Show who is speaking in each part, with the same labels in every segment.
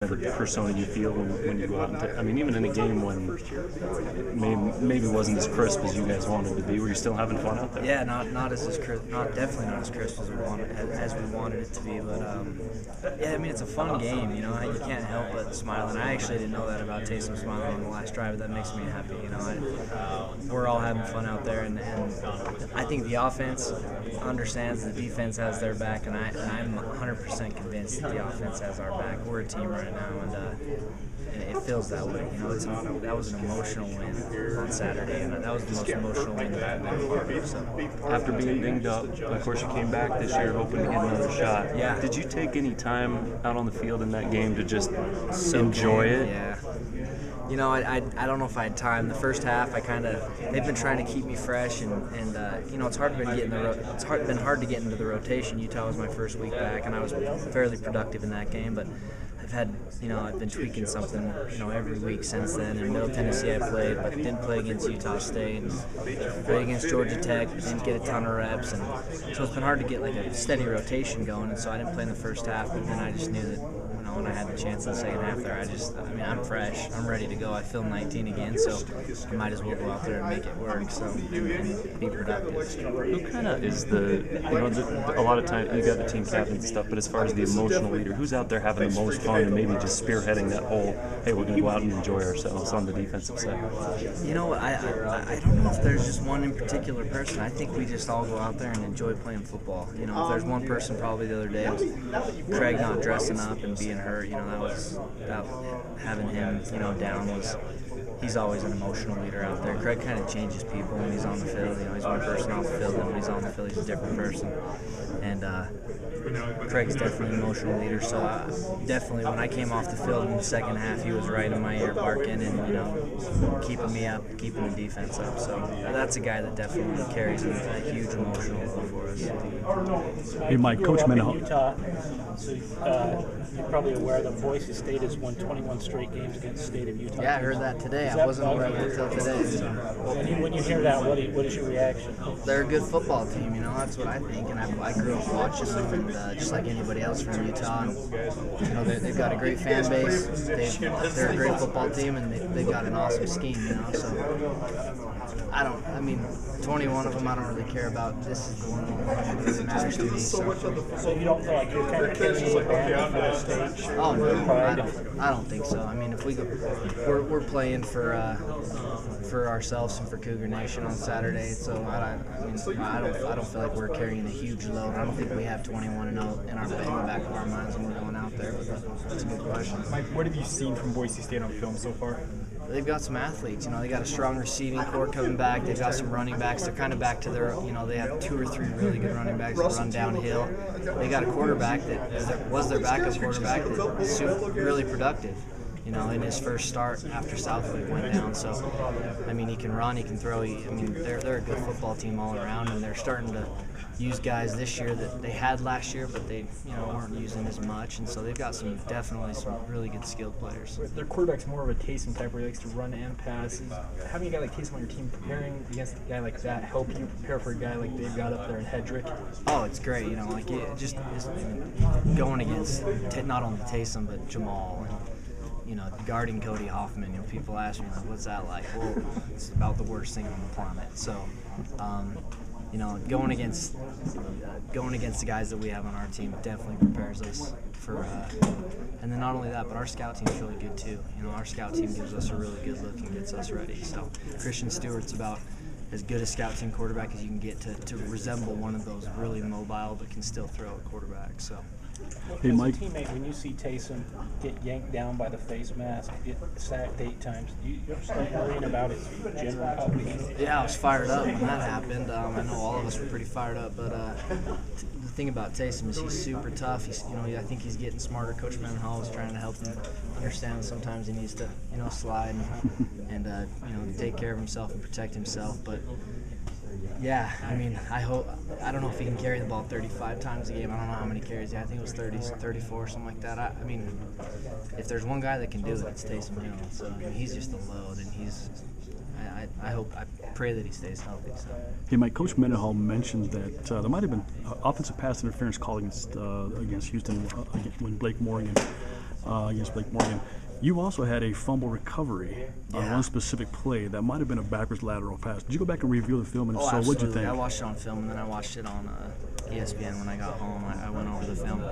Speaker 1: persona you feel when you go out and I mean, even in a game when maybe wasn't as crisp as you guys wanted to be, were you still having fun out there?
Speaker 2: Yeah, not as crisp, definitely not as crisp as we wanted it to be. But yeah, I mean, it's a fun game. You know, you can't help but smile. And I actually didn't know that about Taysom smiling on the last drive, but that makes me happy. You know, we're all having fun out there, and I think the offense understands the defense has their back, and I'm 100% convinced that the offense has our back. We're a team right now, and it feels that way. You know, that was an emotional win on Saturday, and that was the most emotional win that I've been a part of. So,
Speaker 1: after being dinged up, of course you came back this year hoping to get another shot.
Speaker 2: Yeah.
Speaker 1: Did you take any time out on the field in that game to just enjoy it?
Speaker 2: Yeah. You know, I don't know if I had time. The first half, they've been trying to keep me fresh, and you know, it's hard to been hard to get into the rotation. Utah was my first week back, and I was fairly productive in that game, but I've been tweaking something, you know, every week since then. In Middle Tennessee I played, but didn't play against Utah State. And played against Georgia Tech, didn't get a ton of reps, and so it's been hard to get like a steady rotation going. And so I didn't play in the first half, but then I just knew that, you know, when I had the chance in the second half there, I'm fresh, I'm ready to go. I feel 19 again, so I might as well go out there and make it work. So and be productive.
Speaker 1: Who kind of is a lot of times you got the team captain and stuff, but as far as the emotional leader, who's out there having the most fun and maybe just spearheading that whole, hey, we're going to go out and enjoy ourselves on the defensive side?
Speaker 2: You know, I don't know if there's just one in particular person. I think we just all go out there and enjoy playing football. You know, if there's one person, probably the other day, it was Craig not dressing up and being hurt. You know, having him, you know, down was. He's always an emotional leader out there. Craig kind of changes people when he's on the field. You know, he's one person off the field, and when he's on the field, he's a different person. And Craig's definitely an emotional leader. So definitely, when I came off the field in the second half, he was right in my ear, barking and, you know, keeping me up, keeping the defense up. So that's a guy that definitely carries a huge emotional load for us.
Speaker 3: Hey, Mike, Coach Mendenhall.
Speaker 4: Utah, so you're probably aware that Boise State has won 21 straight games against the state of Utah.
Speaker 2: Yeah, I heard that today. I wasn't aware of it until today. So.
Speaker 4: When you hear that, what is your reaction?
Speaker 2: They're a good football team, you know. That's what I think, and I grew up watching them, and just like anybody else from Utah. And, you know, they've got a great fan base. They're a great football team, and they've got an awesome scheme, you know. So 21 of them I don't really care about. This is the one that really matters to me. So
Speaker 4: you don't feel like you're kind of carrying the band for the stage?
Speaker 2: Oh no, I don't think so. I mean, if we go, we're playing for ourselves and for Cougar Nation on Saturday. So I don't feel like we're carrying a huge load. I don't think we have 21-0 in the back of our minds when we're going out there. But that's a good question.
Speaker 5: Mike, what have you seen from Boise State on film so far?
Speaker 2: They've got some athletes, you know. They got a strong receiving core coming back. They've got some running backs. They're kind of back to their, you know, they have 2 or 3 really good running backs that run downhill. They got a quarterback that was their backup quarterback that's really productive, you know, in his first start after Southwick went down. So, I mean, he can run, he can throw. They're a good football team all around, and they're starting to use guys this year that they had last year, but they, you know, weren't using as much, and so they've got definitely some really good skilled players.
Speaker 5: Their quarterback's more of a Taysom type where he likes to run and pass. Having a guy like Taysom on your team, preparing against a guy like that, help you prepare for a guy like they've got up there in Hedrick?
Speaker 2: Oh, it's great. You know, like it's going against not only Taysom but Jamal and, you know, guarding Cody Hoffman. You know, people ask me, like, what's that like? Well, it's about the worst thing on the planet. So, you know, going against the guys that we have on our team definitely prepares us for. And then not only that, but our scout team's really good too. You know, our scout team gives us a really good look and gets us ready. So Christian Stewart's about as good a scout team quarterback as you can get to resemble one of those really mobile but can still throw a quarterback. So.
Speaker 3: Hey, Mike.
Speaker 4: As a teammate, when you see Taysom get yanked down by the face mask, get sacked 8 times, you're start worrying about his general public.
Speaker 2: Yeah, I was fired up when that happened. I know all of us were pretty fired up, but the thing about Taysom is he's super tough. I think he's getting smarter. Coach Mendenhall is trying to help him understand sometimes he needs to, you know, slide and you know, take care of himself and protect himself, but. Yeah, I mean, I don't know if he can carry the ball 35 times a game. I don't know how many carries. I think it was 30, 34, something like that. I mean, if there's one guy that can do it, it's Taysom Hill. So I mean, he's just a load, and I pray that he stays healthy. So.
Speaker 3: Hey, Mike, Coach Mendenhall mentioned that there might have been offensive pass interference call against Houston when Blake Morgan against Blake Morgan. You also had a fumble recovery on
Speaker 2: Yeah.
Speaker 3: one specific play that might have been a backwards lateral pass. Did you go back and review the film? And if so,
Speaker 2: absolutely.
Speaker 3: what'd you think?
Speaker 2: I watched it on film, and then I watched it on ESPN when I got home. I went over the film.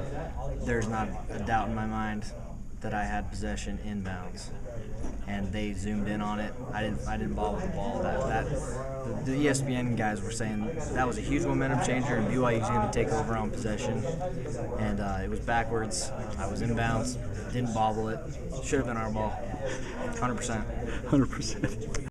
Speaker 2: There's not a doubt in my mind that I had possession inbounds, and they zoomed in on it. I didn't bobble the ball. The ESPN guys were saying that was a huge momentum changer, and BYU's going to take over on possession. And it was backwards. I was inbounds. Didn't bobble it. Should have been our ball. 100%.
Speaker 3: 100%.